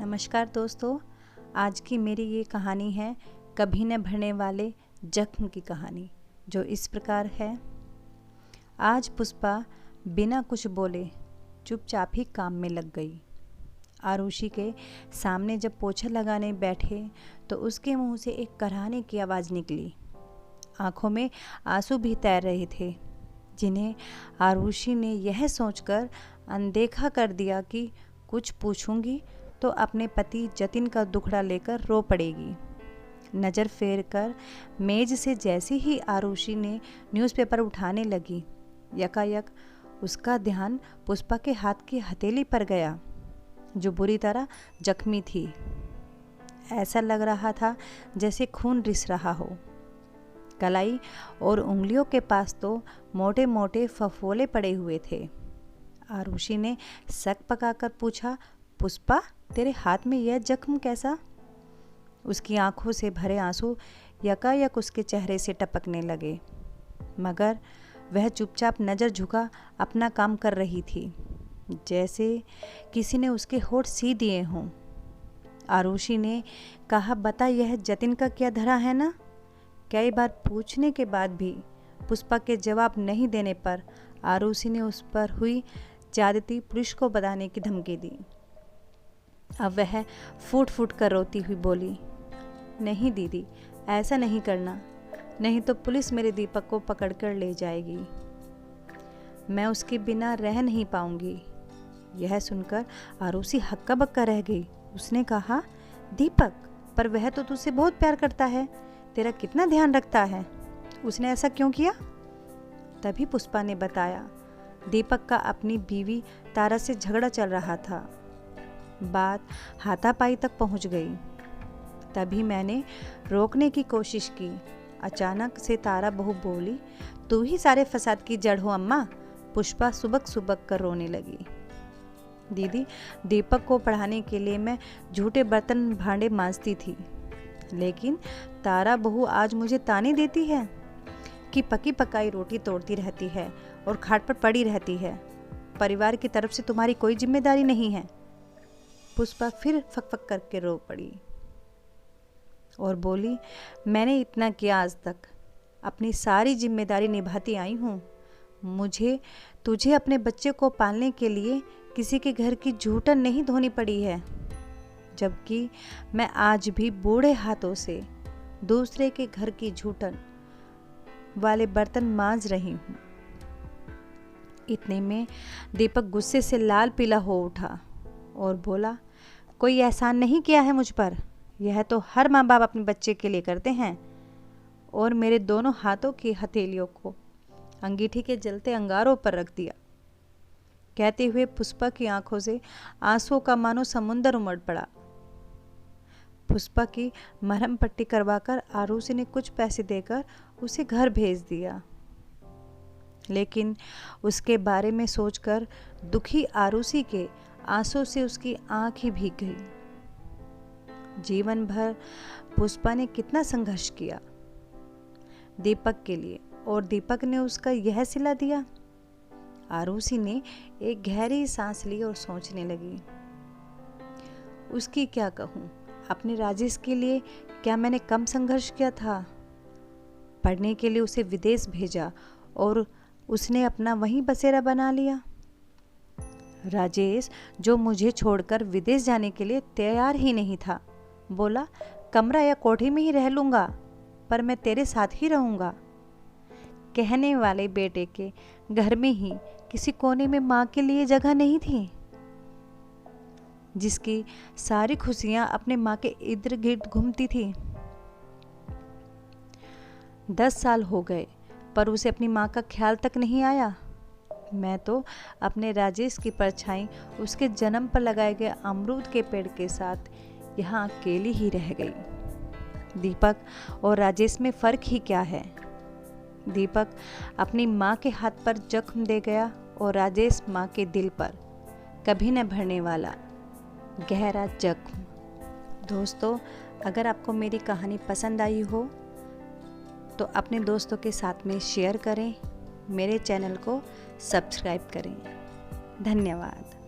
नमस्कार दोस्तों, आज की मेरी ये कहानी है कभी न भरने वाले जख्म की कहानी, जो इस प्रकार है। आज पुष्पा बिना कुछ बोले चुपचाप ही काम में लग गई। आरुषि के सामने जब पोछा लगाने बैठे तो उसके मुंह से एक कराहने की आवाज़ निकली। आंखों में आंसू भी तैर रहे थे, जिन्हें आरुषि ने यह सोचकर अनदेखा कर दिया कि कुछ पूछूंगी तो अपने पति जतिन का दुखड़ा लेकर रो पड़ेगी। नज़र फेर कर मेज से जैसे ही आरुषि ने न्यूज़पेपर उठाने लगी, यकायक उसका ध्यान पुष्पा के हाथ की हथेली पर गया, जो बुरी तरह जख्मी थी। ऐसा लग रहा था जैसे खून रिस रहा हो। कलाई और उंगलियों के पास तो मोटे मोटे फफोले पड़े हुए थे। आरुषि ने शक पकाकर पूछा, पुष्पा, तेरे हाथ में यह जख्म कैसा? उसकी आंखों से भरे आंसू यकायक उसके चेहरे से टपकने लगे, मगर वह चुपचाप नज़र झुका अपना काम कर रही थी, जैसे किसी ने उसके होठ सी दिए हों। आरुषि ने कहा, बता, यह जतिन का क्या धरा है ना? कई बार पूछने के बाद भी पुष्पा के जवाब नहीं देने पर आरुषि ने उस पर हुई ज्यादती पुलिस को बताने की धमकी दी। अब वह फूट फूट कर रोती हुई बोली, नहीं दीदी, ऐसा नहीं करना, नहीं तो पुलिस मेरे दीपक को पकड़कर ले जाएगी। मैं उसके बिना रह नहीं पाऊंगी। यह सुनकर आरुषि हक्का बक्का रह गई। उसने कहा, दीपक, पर वह तो तुझसे बहुत प्यार करता है, तेरा कितना ध्यान रखता है, उसने ऐसा क्यों किया? तभी पुष्पा ने बताया, दीपक का अपनी बीवी तारा से झगड़ा चल रहा था। बात हाथापाई तक पहुंच गई। तभी मैंने रोकने की कोशिश की। अचानक से तारा बहू बोली, तू ही सारे फसाद की जड़ हो अम्मा। पुष्पा सुबक सुबक कर रोने लगी। दीदी, दीपक को पढ़ाने के लिए मैं झूठे बर्तन भांडे मांजती थी, लेकिन तारा बहू आज मुझे ताने देती है कि पकी पकाई रोटी तोड़ती रहती है और खाट पर पड़ी रहती है। परिवार की तरफ से तुम्हारी कोई जिम्मेदारी नहीं है। पुष्पा फिर फक करके रो पड़ी और बोली, मैंने इतना किया आज तक, अपनी सारी जिम्मेदारी निभाती आई हूँ। तुझे अपने बच्चे को पालने के लिए किसी के घर की जूठन नहीं धोनी पड़ी है, जबकि मैं आज भी बूढ़े हाथों से दूसरे के घर की जूठन वाले बर्तन मांज रही हूँ। इतने में दीपक गुस्से से लाल पीला हो उठा और बोला, कोई एहसान नहीं किया है मुझ पर, यह तो हर माँ बाप अपने बच्चे के लिए करते हैं। और मेरे दोनों हाथों की हथेलियों को अंगीठी के जलते अंगारों पर रख दिया। कहते हुए पुष्पा की आंखों से आंसुओं का मानो समुंदर उमड़ पड़ा। पुष्पा की मरहम पट्टी करवाकर आरुषि ने कुछ पैसे देकर उसे घर भेज दिया, लेकिन उसके बारे में सोचकर दुखी आरुषि के आंसू से उसकी आंख ही भीग गई। जीवन भर पुष्पा ने कितना संघर्ष किया दीपक के लिए, और दीपक ने उसका यह सिला दिया। आरुषि ने एक गहरी सांस ली और सोचने लगी, उसकी क्या कहूँ, अपने राजेश के लिए क्या मैंने कम संघर्ष किया था? पढ़ने के लिए उसे विदेश भेजा और उसने अपना वहीं बसेरा बना लिया। राजेश, जो मुझे छोड़कर विदेश जाने के लिए तैयार ही नहीं था, बोला, कमरा या कोठी में ही रह लूँगा, पर मैं तेरे साथ ही रहूँगा। कहने वाले बेटे के घर में ही किसी कोने में माँ के लिए जगह नहीं थी, जिसकी सारी खुशियाँ अपने माँ के इर्द गिर्द घूमती थी। 10 साल हो गए, पर उसे अपनी माँ का ख्याल तक नहीं आया। मैं तो अपने राजेश की परछाई उसके जन्म पर लगाए गए अमरूद के पेड़ के साथ यहाँ अकेली ही रह गई। दीपक और राजेश में फ़र्क ही क्या है? दीपक अपनी माँ के हाथ पर जख्म दे गया और राजेश माँ के दिल पर कभी न भरने वाला गहरा जख्म। दोस्तों, अगर आपको मेरी कहानी पसंद आई हो तो अपने दोस्तों के साथ में शेयर करें, मेरे चैनल को सब्सक्राइब करें। धन्यवाद।